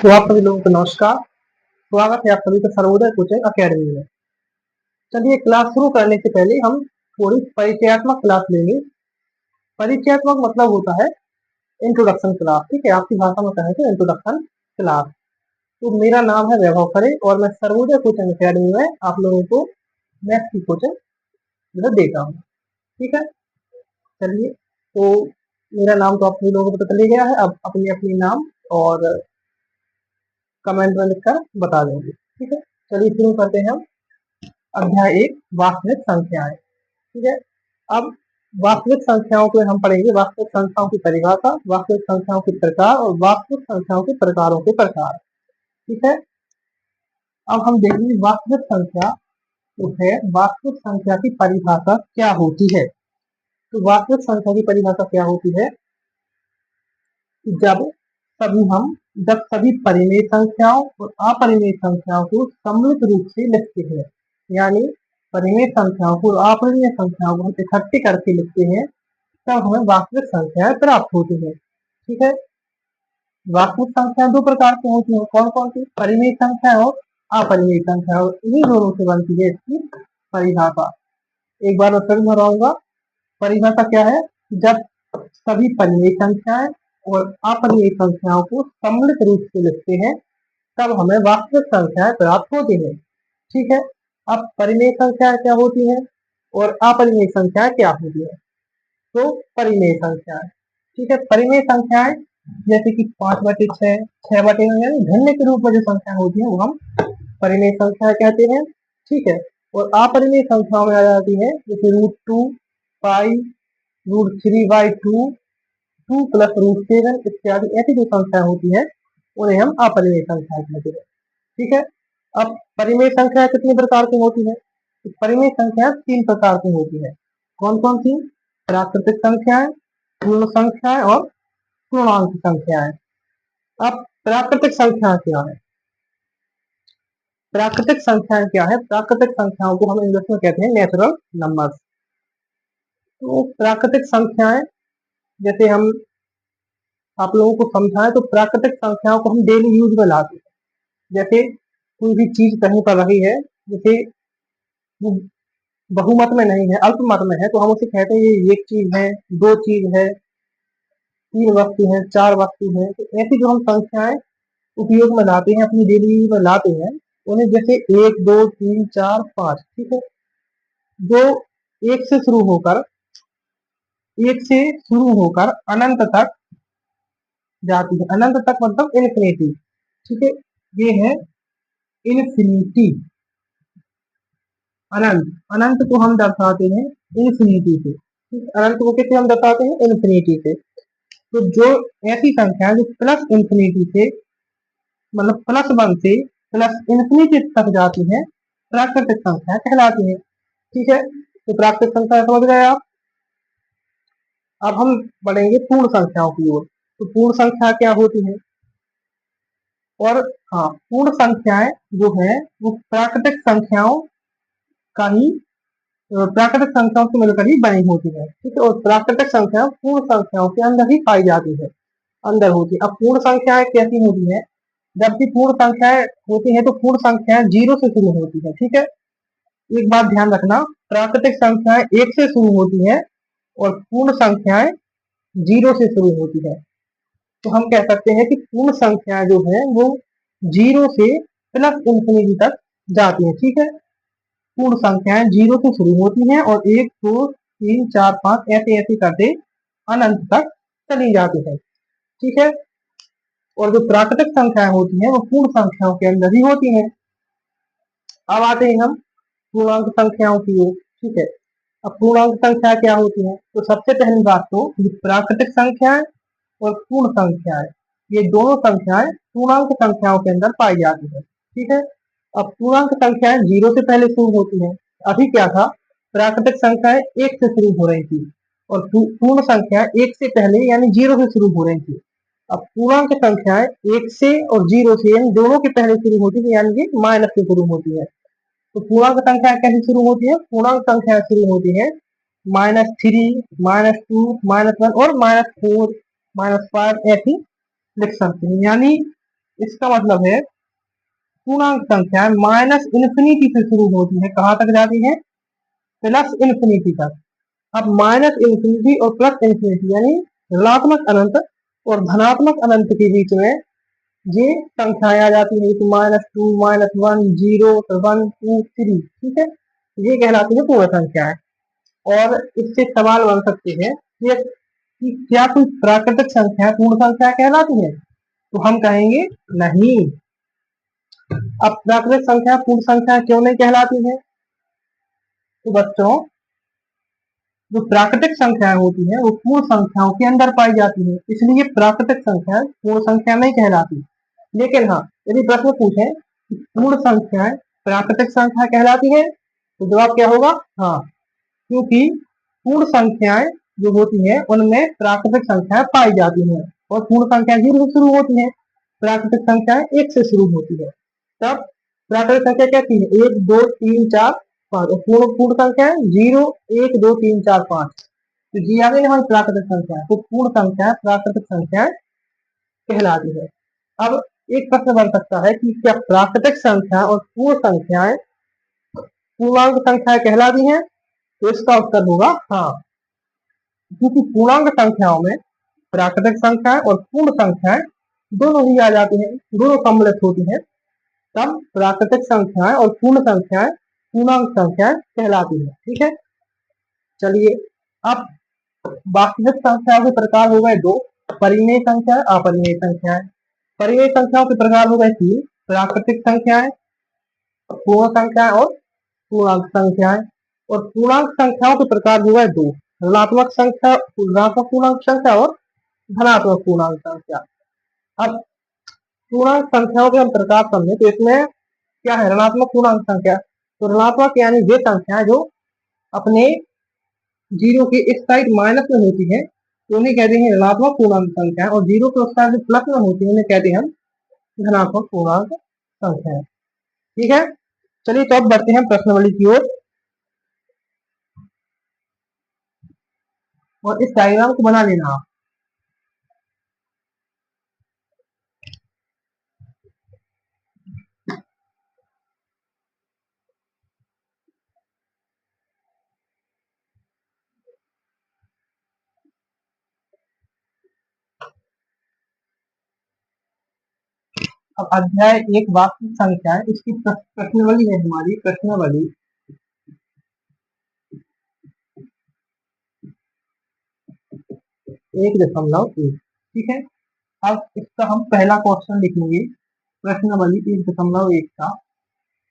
तो आप सभी लोगों को नमस्कार। स्वागत है आप सभी का सर्वोदय कोचिंग अकेडमी में। चलिए क्लास शुरू करने से पहले हम थोड़ी परिचयात्मक क्लास लेंगे। परिचयात्मक मतलब होता है इंट्रोडक्शन क्लास, ठीक है। आपकी भाषा में कहें तो इंट्रोडक्शन क्लास। तो मेरा नाम है वैभव खरे और मैं सर्वोदय कोचिंग अकेडमी में आप लोगों को मैथ्स की कोचिंग देता हूँ, ठीक है। चलिए, तो मेरा नाम तो आप सभी लोगों को पता चल गया है। अब अपनी अपनी नाम और कमेंट में लिखकर बता देंगे, ठीक है। चलिए शुरू करते हैं हम। अध्याय 1 वास्तविक संख्याएं, ठीक है। अब वास्तविक संख्याओं को हम पढ़ेंगे। वास्तविक संख्याओं की परिभाषा, वास्तविक संख्याओं के प्रकार और वास्तविक संख्याओं के प्रकारों के प्रकार, ठीक है। अब हम देखेंगे वास्तविक संख्या जो है, वास्तविक संख्या की परिभाषा क्या होती है। तो वास्तविक संख्या की परिभाषा क्या होती है? जब सभी परिमेय संख्याओं और अपरिमेय संख्याओं को सम्मिलित रूप से लिखते हैं, यानी परिमेय संख्याओं को और अपरिमेय संख्याओं को हम इकट्ठे करके लिखते हैं, तब हमें वास्तविक संख्याएं प्राप्त होती है, ठीक है। वास्तविक संख्या दो प्रकार की होती है। कौन कौन सी? परिमेय संख्या और अपरिमेय संख्या, और इन्हीं दोनों से बनती है इसकी परिभाषा। एक बार मैं फिर दोहराऊंगा, परिभाषा क्या है? जब सभी परिमेय संख्याएं और अपरिमेय संख्याओं को सम्मिलित रूप से लिखते हैं, तब हमें वास्तविक संख्याएं प्राप्त होती है, ठीक है। अब परिमेय संख्याएं क्या होती है और अपरिमेय संख्याएं क्या होती है? तो परिमेय संख्याएं, ठीक है। परिमेय संख्याएं जैसे कि 5/6, 6/9, यानी घन्य के रूप में जो संख्या होती है वो हम परिमेय संख्या कहते हैं, ठीक है। और अपरिमेय संख्याओं में आ जाती है जैसे √2, पाई, √3/2, 2 + √7 इत्यादि। ऐसी जो संख्या होती है उन्हें हम अपरिमेय संख्या कहते हैं, ठीक है। अब परिमेय संख्या कितने प्रकार की होती है? तो परिमेय संख्या 3 प्रकार की होती है। कौन कौन सी? प्राकृतिक संख्याएं, पूर्ण संख्याएं और पूर्णांक संख्याएं। अब प्राकृतिक संख्या क्या है? प्राकृतिक संख्याएं क्या है? प्राकृतिक संख्याओं को हम इंग्लिश में कहते हैं नेचुरल नंबर्स। तो प्राकृतिक संख्याएं जैसे हम आप लोगों को समझाएं तो प्राकृतिक संख्याओं को हम डेली यूज में लाते हैं। जैसे कोई भी चीज कहीं पर रही है, जैसे बहुमत में नहीं है, अल्पमत में है, तो हम उसे कहते हैं ये एक चीज है, दो चीज है, 3 वस्तु है, 4 वस्तु है। तो ऐसी जो हम संख्याएं उपयोग में लाते हैं, अपनी डेली यूज में लाते हैं, उन्हें जैसे 1, 2, 3, 4, 5, ठीक है। जो एक से शुरू होकर अनंत तक जाती है। अनंत तक मतलब इन्फिनिटी, ठीक है। ये है इन्फिनिटी। अनंत, अनंत को हम दर्शाते हैं इन्फिनिटी से, ठीक। अनंत को कैसे हम दर्शाते हैं? इन्फिनिटी से। तो जो ऐसी संख्या जो प्लस इन्फिनिटी से मतलब +1 से प्लस इन्फिनिटी तक जाती है, प्राकृतिक संख्या कहलाती है, ठीक है। तो प्राकृतिक संख्या समझ गए आप। अब हम बढ़ेंगे पूर्ण संख्याओं की ओर। तो पूर्ण संख्या क्या होती है? और हाँ, पूर्ण संख्याएं जो है वो प्राकृतिक संख्याओं का ही प्राकृतिक संख्याओं से मिलकर ही बनी होती है, ठीक है। और प्राकृतिक संख्या पूर्ण संख्याओं के अंदर ही पाई जाती है, अंदर होती है। अब पूर्ण संख्याएं कैसी होती है? जबकि पूर्ण संख्याएं होती है तो पूर्ण संख्याएं 0 से शुरू होती है, ठीक है। एक बात ध्यान रखना, प्राकृतिक संख्याएं 1 से शुरू होती है और पूर्ण संख्याएं 0 से शुरू होती है। तो हम कह सकते हैं कि पूर्ण संख्या जो है वो 0 से प्लस इन्फिनिटी तक जाती है, ठीक है। पूर्ण संख्याएं 0 से शुरू होती हैं और 1, 2, 3, 4, 5 ऐसे ऐसे करते अनंत तक चली जाती है, ठीक है। और जो प्राकृतिक संख्याएं होती हैं वो पूर्ण संख्याओं के अंदर ही होती हैं। अब आते हैं हम पूर्णांक संख्याओं की ओर, ठीक है। अब पूर्णांक संख्या क्या होती है? तो सबसे पहली बात तो प्राकृतिक संख्याएं और पूर्ण संख्याएं, ये दोनों संख्याएं पूर्णांक संख्याओं के अंदर पाई जाती है, ठीक है। अब पूर्णांक संख्याएं 0 से पहले शुरू होती है। अभी क्या था? प्राकृतिक संख्याएं 1 से शुरू हो रही थी और पूर्ण संख्या 1 से पहले यानी 0 से शुरू हो रही थी। अब पूर्णांक संख्याएं 1 से और 0 से यानी दोनों के पहले शुरू होती है, यानी कि माइनस से शुरू होती है। तो पूर्णांक संख्या कैसे शुरू होती है? पूर्णांक संख्या शुरू होती है -3, -2, -1 और -4, -5 ऐसी लिख सकते हैं। यानी इसका मतलब है पूर्णांक संख्या माइनस इन्फिनिटी से शुरू होती है, कहाँ तक जाती है? प्लस इन्फिनिटी तक। अब माइनस इन्फिनिटी और प्लस इन्फिनिटी यानी ऋणात्मक अनंत और धनात्मक अनंत के बीच में ये संख्याएं आ जाती है, तो -2, -1, 0, 1, 2, 3, ठीक है, ये कहलाती है पूर्ण संख्याएं। और इससे सवाल बन सकते हैं कि क्या कोई प्राकृतिक संख्या पूर्ण संख्या कहलाती है? तो हम कहेंगे नहीं। अब प्राकृतिक संख्या पूर्ण संख्या क्यों नहीं कहलाती है? तो बच्चों, जो प्राकृतिक संख्याएं होती है वो पूर्ण संख्याओं के अंदर पाई जाती है, इसलिए प्राकृतिक संख्या पूर्ण संख्या नहीं कहलाती। लेकिन हाँ, यदि प्रश्न पूछे कि पूर्ण संख्याएं प्राकृतिक संख्या कहलाती है, तो जवाब क्या होगा? हाँ, क्योंकि पूर्ण संख्याएं जो होती है उनमें प्राकृतिक संख्याएं पाई जाती हैं, और पूर्ण संख्या 0 से शुरू होती है, प्राकृतिक संख्याएं 1 से शुरू होती है। तब प्राकृतिक संख्या क्या थी? 1, 2, 3, 4, 5। और पूर्ण पूर्ण संख्या 0, 1, 2, 3, 4, 5। तो जी आ गई हमारी प्राकृतिक संख्या। तो पूर्ण संख्या प्राकृतिक संख्या कहलाती है। अब एक प्रश्न बन सकता है कि क्या प्राकृतिक संख्या और पूर्ण संख्याएं पूर्णांक संख्या कहलाती हैं? तो इसका उत्तर होगा हाँ, क्योंकि पूर्णांक संख्याओं में प्राकृतिक संख्याएं और पूर्ण संख्याएं दोनों ही आ जाती हैं, दोनों सम्मिलित होती हैं, तब प्राकृतिक संख्याएं और पूर्ण संख्याएं पूर्णांक संख्याएं कहलाती है। ठीक है, चलिए अब वास्तविक संख्याओं के प्रकार हो गए 2, परिमेय संख्या, अपरिमेय संख्याएं। परिमेय संख्याओं के प्रकार हो गए 3, प्राकृतिक संख्याएं, पूर्ण संख्याएं और पूर्णांक संख्याएं। और पूर्णांक संख्याओं के प्रकार हो गए 2, ऋणात्मक संख्या, ऋणात्मक पूर्णांक संख्या और धनात्मक पूर्णांक संख्या। अब पूर्णांक संख्याओं के हम प्रकार समझे तो इसमें क्या है? ऋणात्मक पूर्णांक संख्या। तो ऋणात्मक यानी वे संख्याएं जो अपने 0 के इस साइड माइनस में होती है, तो उन्हें कहते हैं ऋणात्मक पूर्णांक संख्या, और 0 के उस साइड प्लस में होती है उन्हें कहते हैं हम धनात्मक पूर्णांक संख्या। ठीक है, चलिए तो अब बढ़ते हैं प्रश्नावली की ओर, और इस डायग्राम को बना लेना। अब अध्याय 1 वास्तविक संख्या है, इसकी प्रश्नावली है हमारी, प्रश्नावली 1.1। ठीक है, अब इसका हम पहला क्वेश्चन लिखेंगे, प्रश्नावली 1.1 का।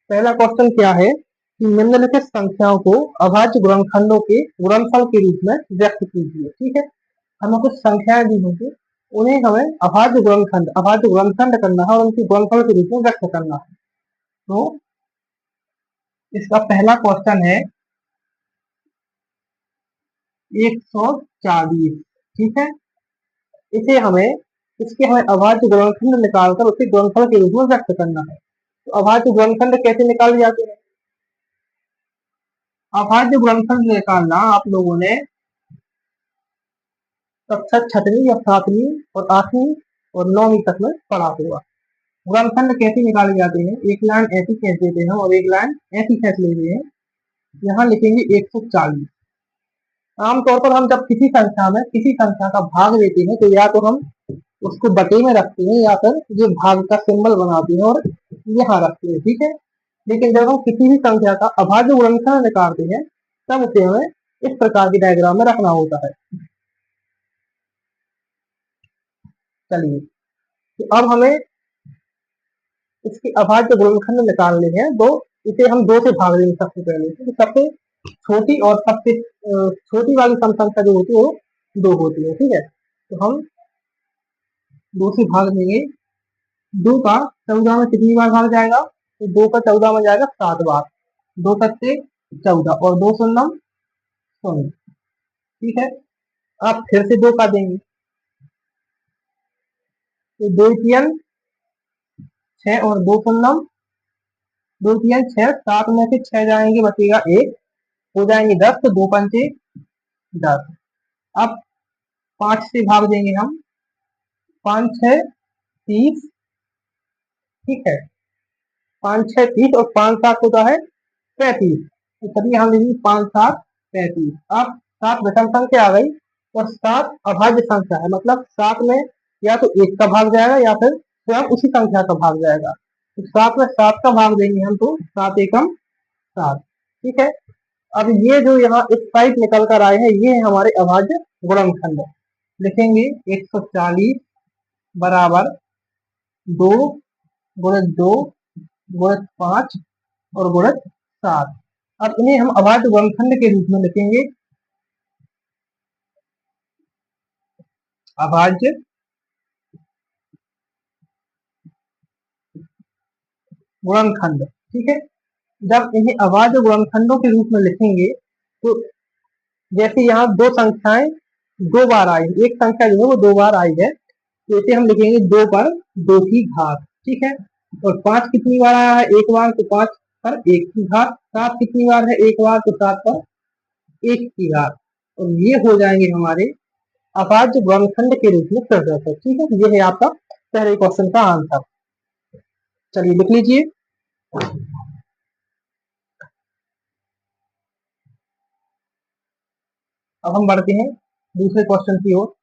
पहला क्वेश्चन क्या है कि निम्नलिखित संख्याओं को अभाज्य गुणनखंडों के गुणनफल के रूप में व्यक्त कीजिए। ठीक है, हमें कुछ संख्याएं दी होंगी, उन्हें हमें अभाज्य गुणनखंड करना है और उनके गुणनफल के रूप में व्यक्त करना है। तो इसका पहला क्वेश्चन है 140। ठीक है, इसके हमें अभाज्य गुणनखंड निकालकर उसे गुणनफल के रूप में व्यक्त करना है। तो अभाज्य गुणनखंड कैसे निकाले जाते हैं? अभाज्य गुणनखंड निकालना आप लोगों ने कक्षा 6वीं या 7वीं और 8वीं और 9वीं तक में पढ़ा होगा। गुणनखंड कैसे निकाले जाते हैं? एक लाइन ऐसी खींच देते हैं और एक लाइन ऐसी खींच लेते हैं। यहाँ लिखेंगे 140। आमतौर पर हम जब किसी संख्या का भाग देते हैं तो या तो हम उसको बटे में रखते हैं या फिर ये भाग का सिंबल बनाते हैं और यहाँ रखते हैं। ठीक है, लेकिन जब हम किसी भी संख्या का अभाज्य गुणनखंड निकालते हैं तब उसे हमें इस प्रकार की डायग्राम में रखना होता है। चलिए, तो अब हमें इसके अभाज्य गुणनखंड निकालने हैं, तो इसे हम 2 से भाग देंगे सबसे पहले। तो सबसे छोटी और सबसे छोटी वाली सम संख्या जो होती है वो 2 होती है। ठीक है, तो हम 2 से भाग देंगे। 2 का 14 में कितनी बार भाग जाएगा? तो 2 का 14 में जाएगा 7 बार। 2 सत्ते 14 और 2 शून्यम 0। ठीक है, आप फिर से 2 का देंगे तो 2 तियन 6 और 2 शून्यम 2 तियन 6, 7 में से 6 जाएंगे, बचेगा 1, हो जाएंगे 10। तो 2 पंचे 10। अब 5 से भाग देंगे हम, 5 6 30 ठीक है, 5 6 30 और 5 7 होता है 35। तो चलिए हम लिखेंगे 5 7 35। अब 7 विषम संख्या आ गई और 7 अभाज्य संख्या है, मतलब 7 में या तो 1 का भाग जाएगा या फिर स्वयं उसी संख्या का भाग जाएगा। तो 7 में 7 का भाग देंगे हम, तो 7 एकम 7। ठीक है, अब ये जो यहाँ इस साइड निकल कर आए हैं, ये है हमारे अभाज्य गुणनखंड। लिखेंगे 140 बराबर 2 गुणित 2 गुणित 5 और गुणित 7। अब इन्हें हम अभाज्य गुणनखंड के रूप में लिखेंगे, अभाज्य गुणनखंड। ठीक है, जब इन्हें अभाज्य गुणनखंडों के रूप में लिखेंगे तो जैसे यहाँ दो संख्याएं 2 बार आई, एक संख्या जो है वो 2 बार आई है, तो इसे हम लिखेंगे 2 पर 2 की घात। ठीक है, और 5 कितनी बार आया है, 1 बार, तो 5 पर 1 की घात। 7 कितनी बार है, 1 बार, तो 7 पर 1 की घात। और ये हो जाएंगे हमारे अभाज्य गुणनखंड के रूप में प्रदर्शित। ठीक है, ये है आपका पहले क्वेश्चन का आंसर। चलिए लिख लीजिए। अब हम बढ़ते हैं दूसरे क्वेश्चन की ओर।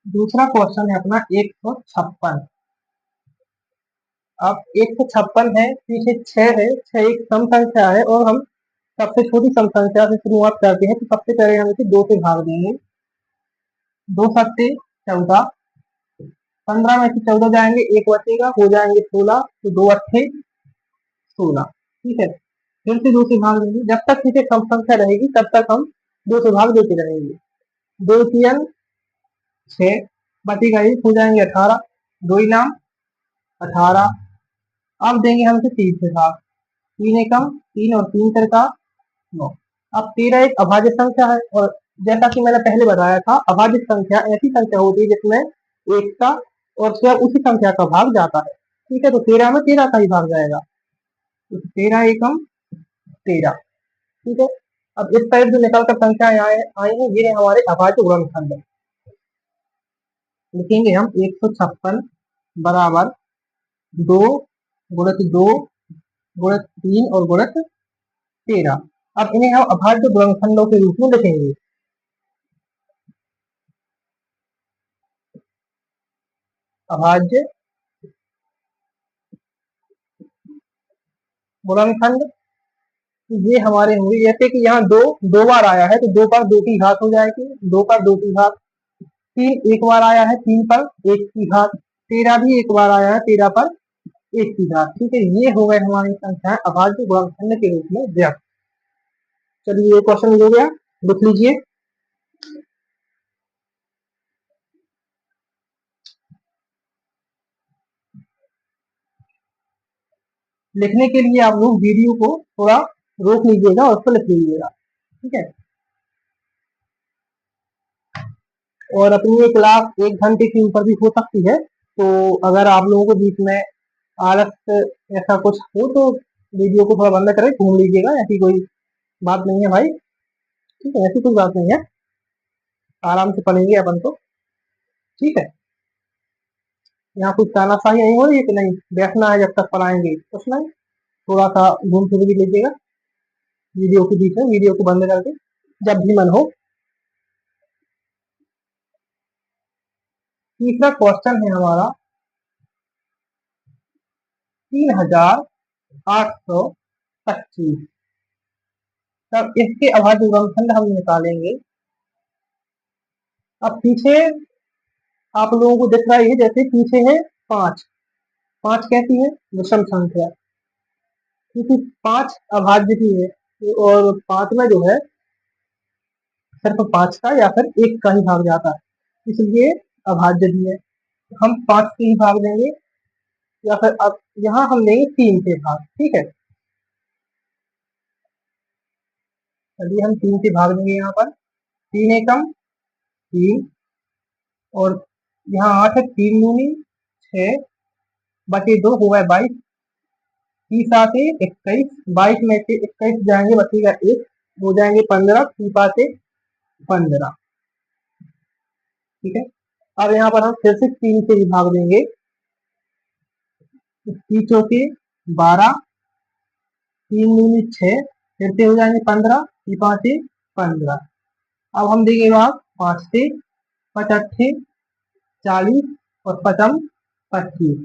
दूसरा क्वेश्चन है अपना 156। अब 156 है, पीछे 6 है, 6 एक सम संख्या है और हम सबसे छोटी सम संख्या से शुरुआत करते हैं। तो सबसे पहले हम इसे 2 से भाग देंगे। 2 सत्ते 14, 15 में से 14 जाएंगे, 1 बचेगा, हो जाएंगे 16। तो 2 अट्ठे 16। ठीक है, फिर से 2 से भाग देंगे, जब तक पीछे सम संख्या रहेगी तब तक हम 2 से भाग देते रहेंगे। 2 तियन 6, बचेगा 1, हो जाएंगे 18। 2 इनाम 18। अब देंगे हम इसे 3 से भाग। 3 एकम 3 और 3 तिरका 9। अब 13 एक अभाज्य संख्या है, और जैसा कि मैंने पहले बताया था, अभाज्य संख्या ऐसी संख्या होती है जिसमें एक का और स्वयं उसी संख्या का भाग जाता है। ठीक है, तो 13 में 13 का ही भाग जाएगा, तो 13 एकम 13। ठीक है, अब इस साइड जो निकल कर संख्या आई है, ये हमारे अभाज्य गुणनखंड। लिखेंगे हम 156 बराबर 2 गुणित 2 गुणित 3 और गुणित 13। अब इन्हें हम अभाज्य गुणनखंडों के रूप में लिखेंगे। अभाज्य गुणनखंड ये हमारे होंगे, जैसे कि यहाँ 2 2 बार आया है, तो 2 पर 2 की घात हो जाएगी, 2 पर 2 की घात। 3 एक बार आया है, 3 पर 1 की घात। 13 भी एक बार आया है, 13 पर 1 की घात। ठीक है, ये हो गए हमारी संख्या अभाज्य गुणनखंड के रूप में व्यक्त। चलिए ये क्वेश्चन हो गया, लिख लीजिए। लिखने के लिए आप लोग वीडियो को थोड़ा रोक लीजिएगा और उसको लिख लीजिएगा। ठीक है, और अपनी ये क्लास 1 घंटे के ऊपर भी हो सकती है, तो अगर आप लोगों को बीच में आलस ऐसा कुछ हो तो वीडियो को थोड़ा बंद करें, घूम लीजिएगा, ऐसी कोई बात नहीं है भाई। ठीक है, ऐसी कोई बात नहीं है, आराम से पढ़ेंगे अपन तो। ठीक है, यहाँ कुछ तानाशाही नहीं हो रही है कि नहीं बैठना है जब तक पढ़ाएंगे, कुछ नहीं, थोड़ा सा घूम फिर भी लीजिएगा वीडियो के बीच में, वीडियो को बंद करके जब भी मन हो। तीसरा क्वेश्चन है हमारा 3825। तब इसके अभाज्य गुणनखंड हम निकालेंगे। अब पीछे आप लोगों को दिख रही है, जैसे पीछे है 5। 5 कैसी है, विषम संख्या, क्योंकि 5 अभाज्य भी है और 5 में जो है सिर्फ 5 का या फिर 1 का ही भाग जाता है, इसलिए अभाज्य भी है। हम 5 से ही भाग देंगे, या फिर अब यहाँ हम लेंगे 3 से भाग। ठीक है, चलिए हम 3 से भाग देंगे। यहाँ पर 3 एकम 3 और यहाँ 8 है, 3 दूनी 6 बटे 2 हो गए 22। 30 आते 21, 22 में से 21 जाएंगे, बचेगा एक, हो जाएंगे 15, 30 आते 15। ठीक है, अब यहाँ पर हम फिर से 3 से ही भाग देंगे, 30 चौके 12, 3 दूनी 6, फिर से हो जाएंगे 15, 5 15। अब हम देंगे भाग 5 से, 5 अट्ठे 40 और 5 25,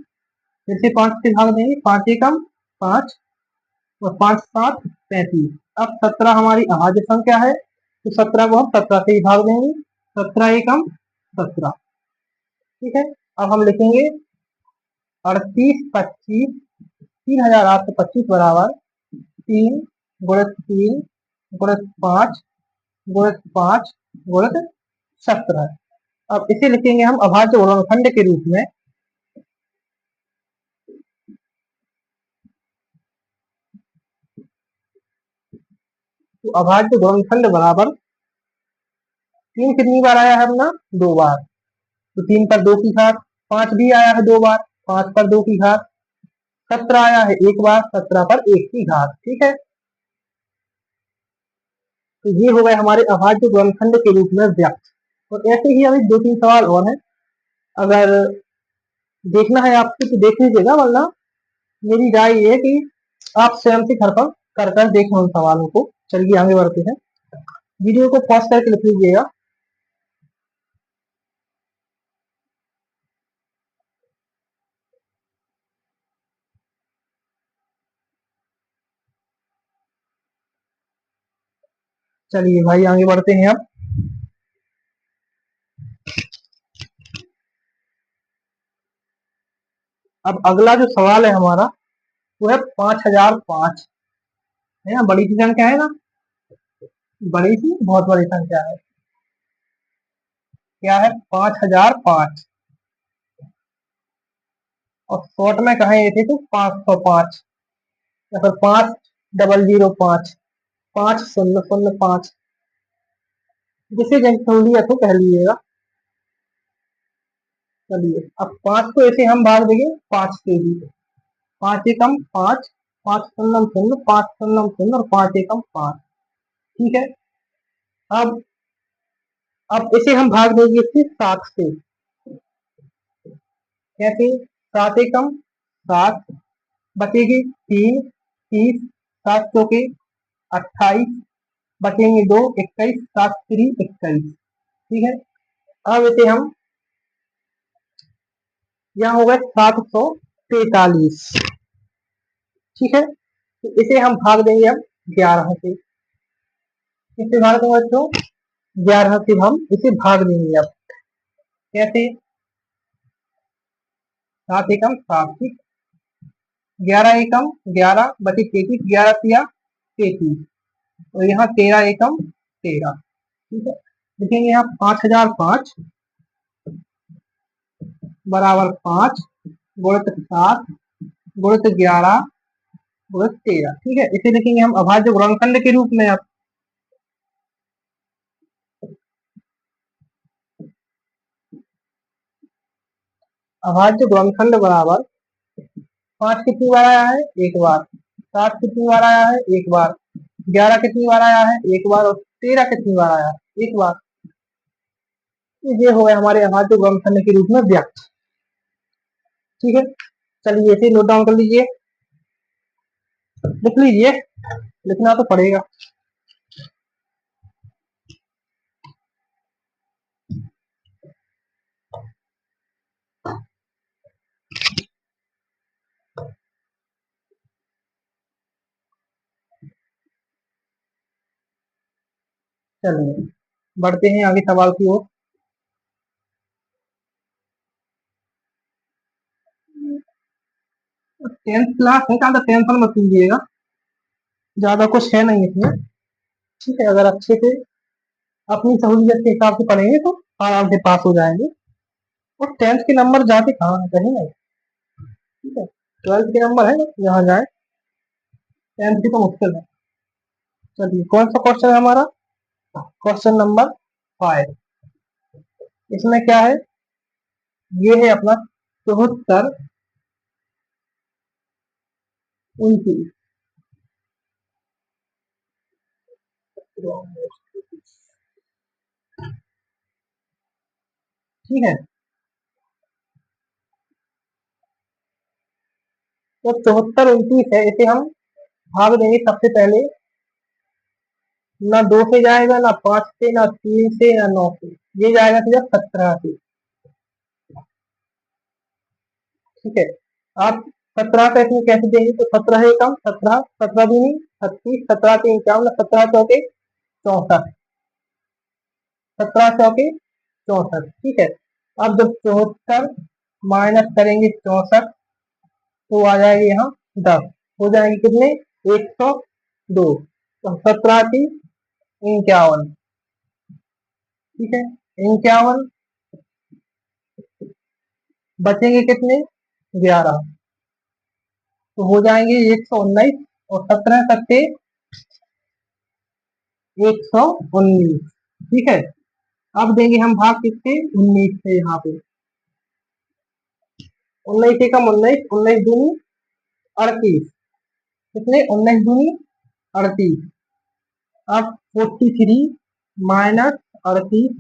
फिर से 5 से भाग देंगे, 5 एकम 5 और 5 7 35। अब 17 हमारी अभाज्य संख्या है, तो 17 को हम 17 से ही भाग देंगे, 17 एकम 17। ठीक है, अब हम लिखेंगे 38 25, 3825 बराबर 3 गुणित 3 गुणित 5 गुणित 5 गुणित 17। अब इसे लिखेंगे हम अभाज्य गुणनखंड के रूप में। तो अभाज्य गुणनखंड बराबर 3 कितनी बार आया है अपना, 2 बार, तो 3 पर 2 की घात, 5 भी आया है 2 बार, 5 पर 2 की घात, 17 आया है 1 बार, 17 पर 1 की घात। ठीक है, तो ये हो गए हमारे अभाज्य गुणनखंड के रूप में व्यक्त। और ऐसे ही अभी 2-3 सवाल और हैं, अगर देखना है आपको तो देख लीजिएगा, वरना मेरी राय ये है कि आप स्वयं से घर पर कर कर देखें उन सवालों को। चलिए आगे बढ़ते हैं, वीडियो को पॉज करके लिख लीजिएगा। चलिए भाई आगे बढ़ते हैं। अब अगला जो सवाल है हमारा वो है 5005, है ना, बड़ी सी संख्या है ना, बड़ी सी बहुत बड़ी संख्या है। क्या है, 5005, और शॉर्ट में कहें ये थे तो 505, या फिर 5005, 5005, जिसे जन सहूलियत हो कह लीजिएगा। चलिए अब 5 को ऐसे हम भाग देंगे 5 से ही, 5 एकम 5, 5 शून्य शून्य, 5 शून्य शून्य और 5 एकम 5। ठीक है, अब इसे हम भाग देंगे इससे 7 से। कैसे, 7 एकम 7, बचेगी 3, 30, 7 चौके 28, बचेंगे 2, 21, 7 3 21। ठीक है, अब इसे हम, यहाँ हो गए 743। ठीक है, तो इसे हम भाग देंगे अब 11 से। किससे भाग देंगे बच्चों, 11 से हम इसे भाग देंगे। अब कैसे, 7 एकम 7, ठीक, 11 एकम 11, बचे 33, 11 तिया 33, और यहाँ 13 एकम 13। ठीक है, देखेंगे यहाँ 5005 बराबर 5 गुणित 7 गुणित 11 गुणित 13। ठीक है, इसे लिखेंगे हम अभाज्य गुणनखंड के रूप में। अब अभाज्य गुणनखंड बराबर 5 कितनी बार आया है, 1 बार, 7 कितनी बार आया है, 1 बार, 11 कितनी बार आया है, 1 बार, और 13 कितनी बार आया है, 1 बार। ये हो गए हमारे अभाज्य गुणनखंड के रूप में व्यक्त। ठीक है, चलिए इसे नोट डाउन कर लीजिए, लिख लीजिए, लिखना तो पड़ेगा। चलिए बढ़ते हैं आगे सवाल की ओर। 10th क्लास है, ज्यादा टेंशन मत लीजिएगा, ज्यादा कुछ है नहीं इसमें। ठीक है, अगर अच्छे से अपनी सहूलियत के हिसाब से पढ़ेंगे तो आराम से पास हो जाएंगे। और 10th के नंबर जाते कहाँ है, कहीं नहीं। ठीक है, 12th के नंबर है जहाँ जाए, 10th की तो मुश्किल है। चलिए कौन सा क्वेश्चन है हमारा, क्वेश्चन नंबर 5। इसमें क्या है, ये है अपना 74 29। ठीक है, तो 74 29 है, इसे हम भाग देंगे सबसे पहले, ना 2 से जाएगा, ना 5 से, ना 3 से, ना 9 से, ये जाएगा सीधा 17 से। ठीक है, आप 17 का इसमें कैसे देंगे, तो 17 है कम, 17 17 दूनी 36, 17 3 51, 17 चौके 64, 17 चौके 64। ठीक है, अब जब 74 माइनस करेंगे 64, तो आ जाएंगे यहाँ 10, हो जाएंगे कितने, 102। तो 17 की 51। ठीक है, 51, बचेंगे कितने, 11, तो हो जाएंगे 119, और 17 सत्ते 119। ठीक है, अब देंगे हम भाग किससे, 19 से, यहाँ पे 19 से कम 19, 19 दूनी 38, कितने, 19 दूनी 38। अब 43 माइनस 38,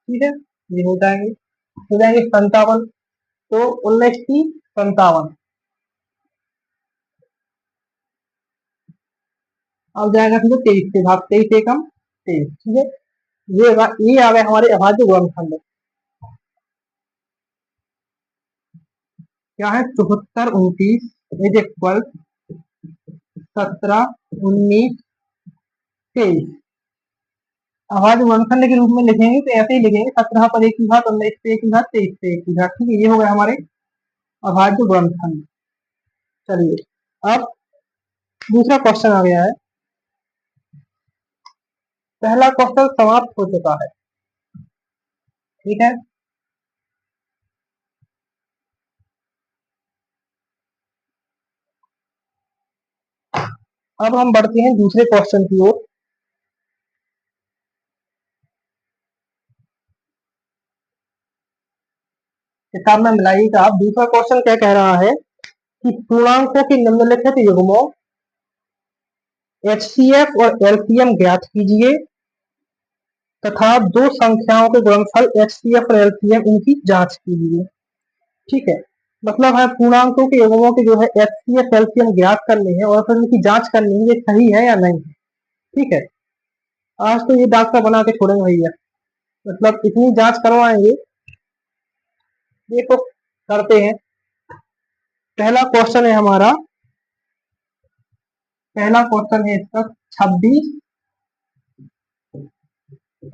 ठीक है, ये हो जाएंगे 57। तो 19 की 57, अब जाएगा सीधे 23 से, भाग 23 से कम 23। ठीक है, ये आ गए हमारे अभाज्य गुणनखंड। क्या है, 74 29 इज इक्वल 17 19 23। अभाज्य गुणनखंड के रूप में लिखेंगे तो ऐसे ही लिखेंगे, 17 पर एक की घात, 19 पे एक की घात, 23 पे एक की घात। ठीक है, ये हो गए हमारे अभाज्य गुणनखंड। चलिए, अब दूसरा क्वेश्चन आ गया है। पहला क्वेश्चन समाप्त हो चुका है। ठीक है, अब हम बढ़ते हैं दूसरे क्वेश्चन की ओर। किताब में मिलाइएगा। आप दूसरा क्वेश्चन क्या कह रहा है कि पूर्णांकों के निम्नलिखित युग्मों एचसीएफ और एलसीएम ज्ञात कीजिए तथा दो संख्याओं के गुणनफल एचसीएफ और एलसीएम इनकी जांच कीजिए। ठीक है, मतलब है पूर्णांकों के युग्मों के जो है एचसीएफ एलसीएम ज्ञात करने हैं और फिर उनकी जांच करनी है, ये सही है या नहीं। ठीक है, आज तो ये डॉक्टर बना के छोड़ेंगे भैया, मतलब इतनी जांच करवाएंगे। देखो, करते हैं। पहला क्वेश्चन है हमारा, पहला क्वेश्चन है इसका 26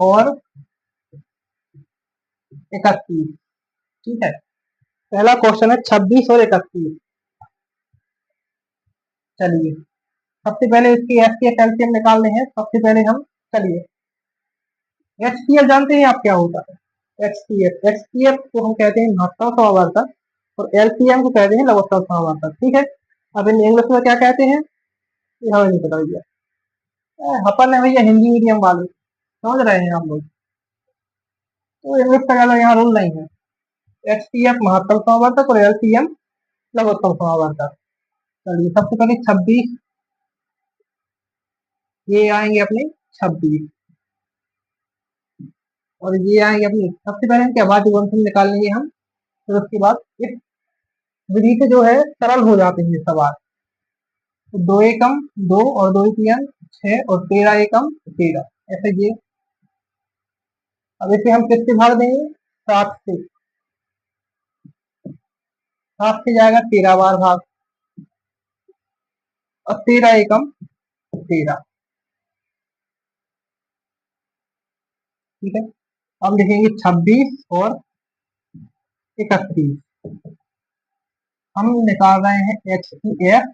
और 31। ठीक है, पहला क्वेश्चन है 26 और 31। चलिए, सबसे पहले इसकी एच सी एफ एलसीएम निकालने हैं। सबसे पहले हम, चलिए, एच सी एफ जानते हैं आप क्या होता है। एच सी एफ को हम कहते हैं महत्तम समावर्तक, और एलसीएम को कहते हैं लघुत्तम समावर्तक। ठीक है, अब इन इंग्लिश में क्या कहते हैं, ये हमें नहीं पता भैया, अपन है भैया हिंदी मीडियम वाले, समझ रहे हैं हम लोग, तो इंग्लिश का ज्यादा यहाँ रूल नहीं है। एच सी एफ महत्तम समावर्तक और एलसीएम लघुत्तम समावर्तक। चलिए, सबसे पहले 26, ये आएंगे अपने 26, और ये आएंगे अपनी, सबसे पहले इनके अभाज्य गुणनफल निकाल लेंगे हम। फिर उसके बाद इस विधि से जो है सरल हो जाते हैं ये सवाल। तो 2 एकम 2 और 2 तिहाई 6 और 13 एकम 13, ऐसे ये। अब इसे हम किससे भाग देंगे, 7 से, 7 से जाएगा 13 बार भाग, और 13 एकम 13। ठीक है, अब लिखेंगे 26 और 31। हम निकाल रहे हैं एच सी एफ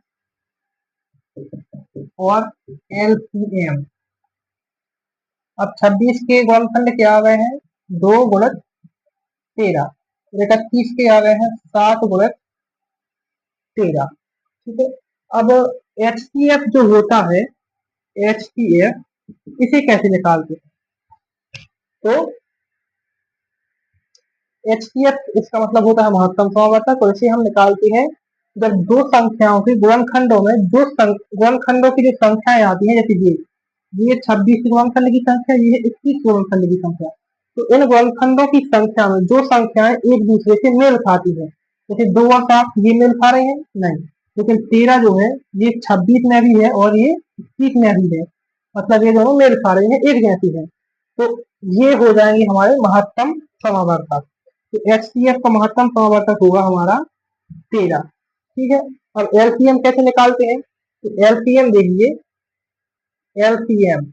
और एल सी एम। अब 26 के गुणनखंड क्या आ गए हैं, 2 गुणित 13, और 31 के आ गए हैं 7 गुणित 13। ठीक है, अब एच सी एफ जो होता है, एच सी एफ इसे कैसे निकालते हैं, तो एच सी एफ इसका मतलब होता है महत्तम समावर्तक, और इसे हम निकालते हैं जब दो संख्याओं के गुणनखंडों में गुणनखंडों की जो संख्याएं आती हैं, जैसे ये 26 गुणनखंड की संख्या, ये 21 गुणनखंड की संख्या। तो इन गुणनखंडों की संख्या में जो संख्याएं एक दूसरे से मेल खाती है, जैसे 2 और 7 ये मेल खा रहे हैं नहीं, लेकिन 13 जो है ये 26 में भी है और ये 21 में भी है, मतलब ये दोनों मेल खा रहे हैं, एक जैसी है। तो ये हो जाएंगे हमारे महत्तम समावर्तक। तो एचसीएफ का महत्तम समावर्तक होगा हमारा 13। ठीक है। अब एलसीएम कैसे निकालते हैं? तो एलसीएम देखिए, एलसीएम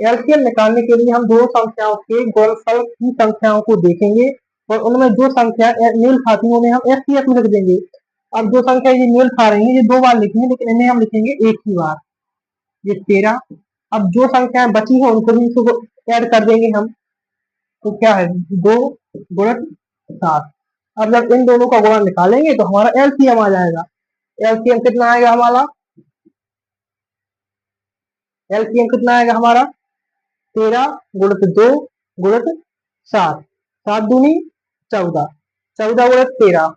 एलसीएम निकालने के लिए हम दो संख्याओं के गुणनफल की संख्याओं को देखेंगे और उनमें जो संख्या मेल खाती है उन्हें हम एचसीएफ में लिख देंगे। अब जो संख्या ये मेल खा रही है ये 2 बार लिखी है, लेकिन इन्हें हम लिखेंगे एक ही बार, ये 13। अब जो संख्याएं बची है उनको भी ऐड कर देंगे हम, तो क्या है 2 गुणित 7। अब जब इन दोनों का गुणा निकालेंगे तो हमारा एलसीएम आ जाएगा। एलसीएम कितना आएगा हमारा? एलसीएम कितना आएगा हमारा? 13 गुणित 2 गुणित 7, 7 दूनी 14, 14 गुणित 13।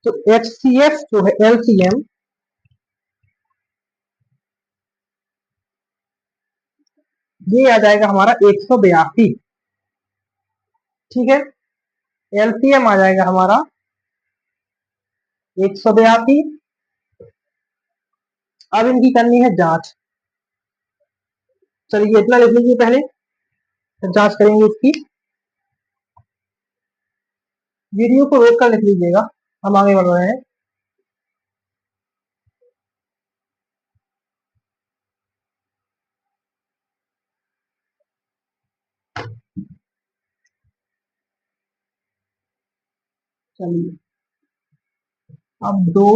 तो एचसीएफ जो है एलसीएम, ये आ जाएगा हमारा 182। ठीक है। एलसीएम आ जाएगा हमारा 182। अब इनकी करनी है जांच। चलिए इतना लिख लीजिए पहले, तो जांच करेंगे इसकी। वीडियो को रोक कर लिख लीजिएगा, हम आगे बढ़ रहे हैं। चलिए अब दो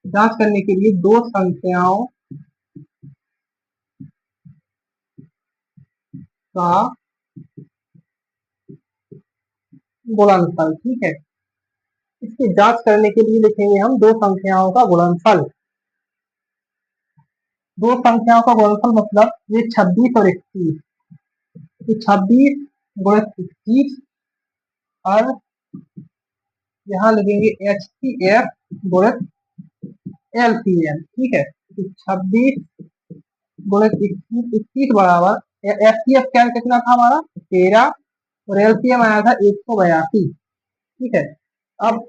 जांच करने के लिए दो संख्याओं का गुणनफल। ठीक है। इसकी जांच करने के लिए लिखेंगे हम दो संख्याओं का गुणनफल। दो संख्याओं का गुणनफल मतलब ये 26 और 21, ये 26 गुणित 21 और यहाँ लिखेंगे एच सी एफ गुणित एलसीएम। ठीक है। तो 26 गुणित 21, 21 बराबर एफ सी एफ क्या कितना था हमारा 13 और एलसीएम आया था 182। ठीक है। अब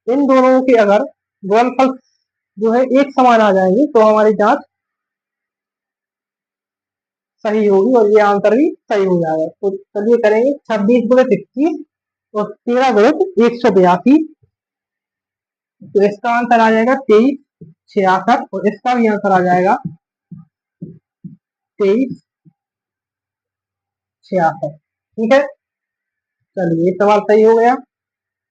इन दोनों के अगर गुणनफल जो है एक समान आ जाएंगे तो हमारी जांच सही होगी और ये आंसर भी सही हो जाएगा। तो चलिए करेंगे 26 गुणित 21 और 13 गुणित 182। तो इसका आंसर आ जाएगा 2366 और इसका भी आंसर आ जाएगा 2366। ठीक है। चलिए सवाल सही हो गया।